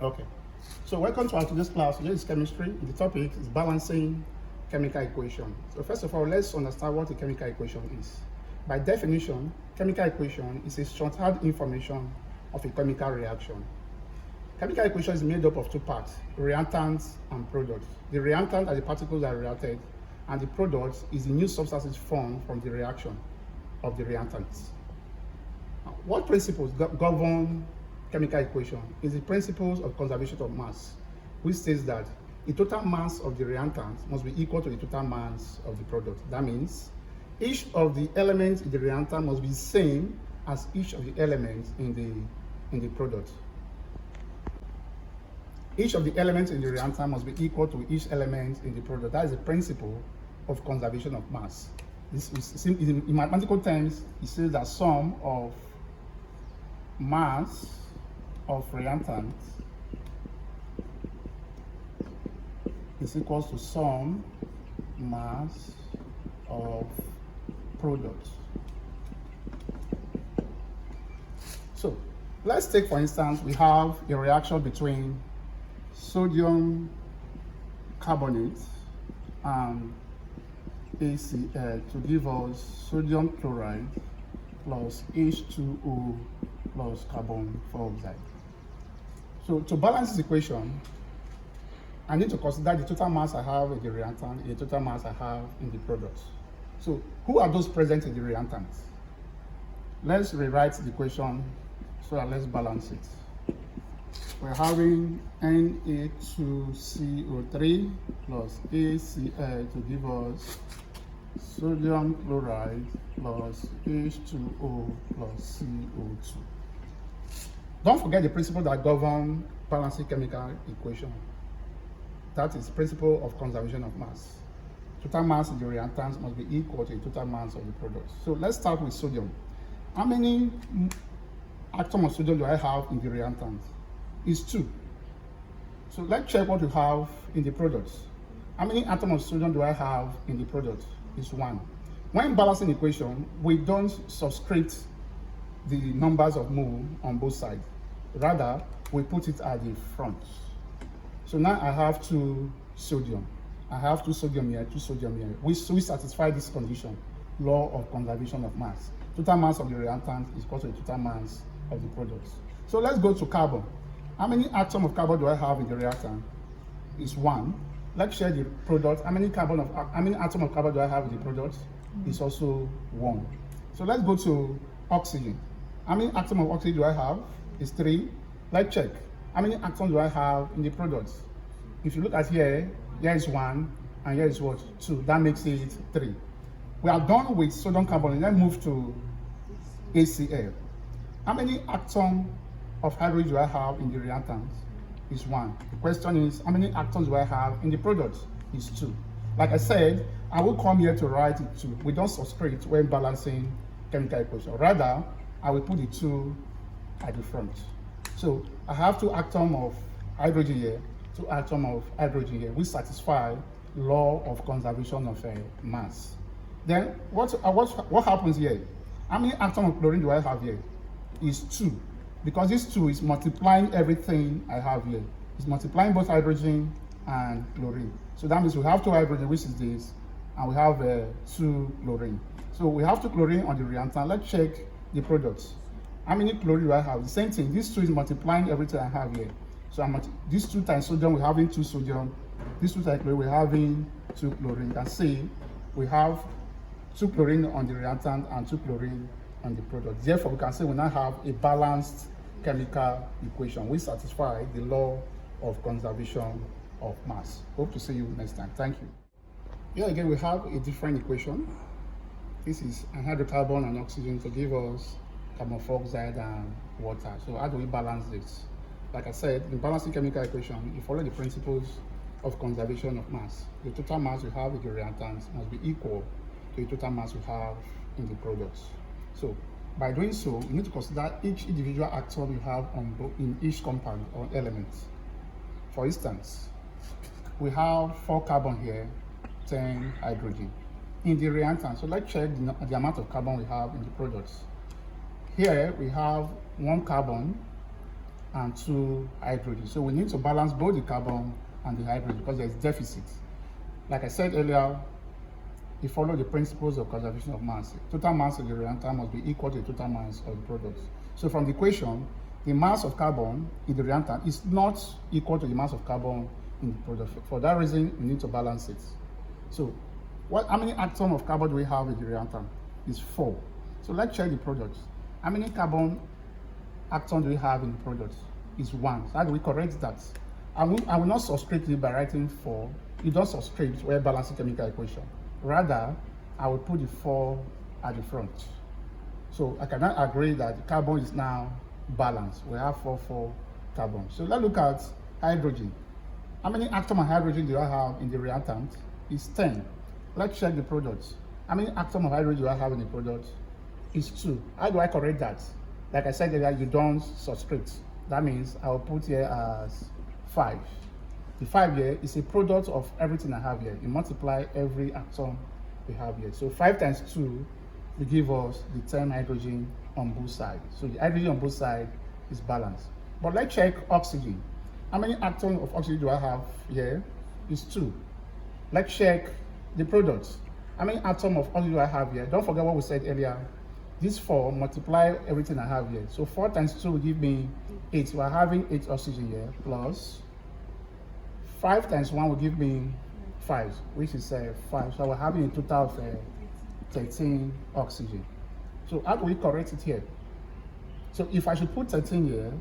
Okay. So welcome to our today's class. Today is chemistry. The topic is balancing chemical equation. So first of all, let's understand what a chemical equation is. By definition, chemical equation is a shorthand information of a chemical reaction. Chemical equation is made up of two parts, reactants and products. The reactant are the particles that are reacted, and the product is the new substances formed from the reaction of the reactants. What principles govern chemical equation is the principles of conservation of mass, which says that the total mass of the reactant must be equal to the total mass of the product. That means each of the elements in the reactant must be the same as each of the elements in the product. Each of the elements in the reactant must be equal to each element in the product. That is the principle of conservation of mass. This is in mathematical terms, it says that sum of mass of reactant is equals to sum mass of product. So let's take, for instance, we have a reaction between sodium carbonate and ACl to give us sodium chloride plus H2O plus carbon dioxide. So to balance this equation, I need to consider the total mass I have in the reactant and the total mass I have in the product. So who are those present in the reactant? Let's rewrite the equation so that let's balance it. We're having Na2CO3 plus ACl to give us sodium chloride plus H2O plus CO2. Don't forget the principle that governs balancing chemical equation. That is the principle of conservation of mass. Total mass in the reactants must be equal to the total mass of the product. So let's start with sodium. How many atoms of sodium do I have in the reactant? It's 2. So let's check what you have in the product. How many atoms of sodium do I have in the product? It's 1. When balancing equation, we don't subscript the numbers of mole on both sides. Rather, we put it at the front. So now I have 2 sodium. I have 2 sodium here, 2 sodium here. We satisfy this condition, law of conservation of mass. Total mass of the reactant is equal to the total mass of the product. So let's go to carbon. How many atoms of carbon do I have in the reactant? It's 1. Let's share the product. How many atoms of carbon do I have in the product? It's also 1. So let's go to oxygen. How many atoms of oxygen do I have? It's 3. Let's check. How many atoms do I have in the product? If you look at here is 1, and here is what? 2. That makes it 3. We are done with sodium carbonate. Let's move to ACl. How many atoms of hydrogen do I have in the reactant? Is 1. The question is, how many atoms do I have in the product? Is 2. Like I said, I will come here to write it 2. We don't subscript when balancing chemical equation. Rather, I will put the 2 at the front. So I have 2 atoms of hydrogen here, 2 atoms of hydrogen here, which satisfy law of conservation of mass. Then what happens here? How many atoms of chlorine do I have here? Is 2. Because this 2 is multiplying everything I have here. It's multiplying both hydrogen and chlorine. So that means we have 2 hydrogen, which is this, and we have 2 chlorine. So we have 2 chlorine on the reactant. Let's check the products. How many chlorine do I have? The same thing. This 2 is multiplying everything I have here. So this 2 times sodium, we're having 2 sodium. This 2 times chlorine, we're having 2 chlorine. You can see we have 2 chlorine on the reactant and 2 chlorine on the product. Therefore, we can say we now have a balanced chemical equation which satisfies the law of conservation of mass. Hope to see you next time. Thank you. Here again, we have a different equation. This is an hydrocarbon and oxygen to give us carbon dioxide and water. So how do we balance this? Like I said, in balancing chemical equation, you follow the principles of conservation of mass. The total mass you have in the reactants must be equal to the total mass you have in the products. So by doing so, you need to consider each individual atom you have in each compound or element. For instance, we have 4 carbon here, 10 hydrogen in the reactant. So let's check the amount of carbon we have in the products. Here we have 1 carbon and 2 hydrogen. So we need to balance both the carbon and the hydrogen because there's deficit. Like I said earlier, we follow the principles of conservation of mass. Total mass of the reactant must be equal to the total mass of the product. So from the equation, the mass of carbon in the reactant is not equal to the mass of carbon in the product. For that reason, we need to balance it. So how many atoms of carbon do we have in the reactant? It's 4. So let's check the product. How many carbon atoms do we have in the product? It's 1. So how do we correct that? I will not subscript it by writing 4. You don't subscript where balancing chemical equation. Rather, I will put the 4 at the front. So I cannot agree that the carbon is now balanced. We have 4 carbon. So let's look at hydrogen. How many atoms of hydrogen do I have in the reactant? It's 10. Let's check the product. How many atoms of hydrogen do I have in the product? It's 2. How do I correct that? Like I said earlier, you don't subscript. That means I will put here as 5. The 5 here is a product of everything I have here. You multiply every atom we have here. So 5 times 2 will give us the 10 hydrogen on both sides. So the hydrogen on both sides is balanced. But let's check oxygen. How many atoms of oxygen do I have here? It's 2. Let's check the product. How many atoms of oxygen do I have here? Don't forget what we said earlier. This 4 multiply everything I have here. So 4 times 2 will give me 8. So we're having 8 oxygen here plus 5 times 1 will give me 5, which is 5. So we're having a total of 13 oxygen. So how do we correct it here? So if I should put 13 here,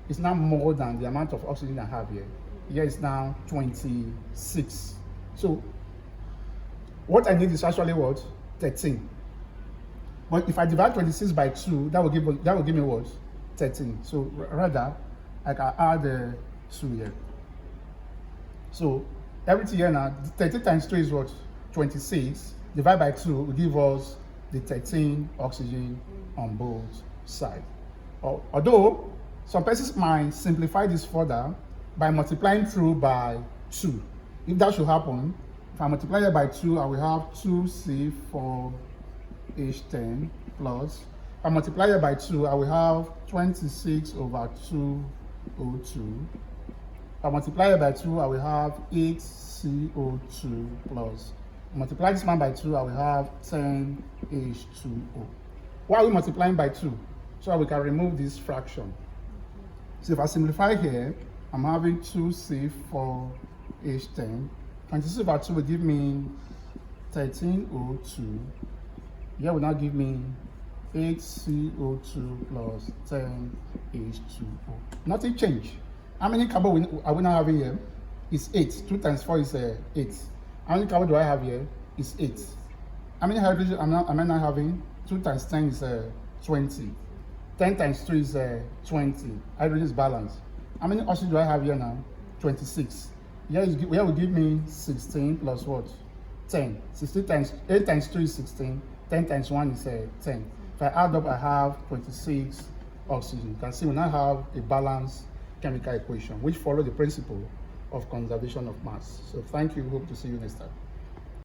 it's now more than the amount of oxygen I have here. Here is now 26. So what I need is actually what? 13. But if I divide 26 by 2, that will give me what? 13. So rather, I can add 2 here. So everything here now, 13 times 2 is what? 26. Divide by 2 will give us the 13 oxygen on both sides. Although some persons might simplify this further by multiplying through by 2. If that should happen, if I multiply it by 2, I will have 2C4H10 plus. If I multiply it by 2, I will have 26 over 2O2. If I multiply it by 2, I will have 8CO2 plus. Multiply this one by 2, I will have 10H2O. Why are we multiplying by 2? So that we can remove this fraction. So if I simplify here, I'm having 2C4H10. 26 over 2 will give me 13O2. Here will now give me 8CO2 plus 10H2O. Nothing changed. How many carbon are we now having here? It's 8. 2 times 4 is 8. How many carbon do I have here? It's 8. How many hydrogen am I now having? 2 times 10 is 20. 10 times 3 is 20. Hydrogen is balanced. How many oxygen do I have here now? 26. Here will give me 16 plus what? 10. 16 times 8 times 3 is 16. 10 times 1 is 10. If I add up, I have 26 oxygen. You can see we now have a balanced chemical equation which follow the principle of conservation of mass. So thank you. Hope to see you next time.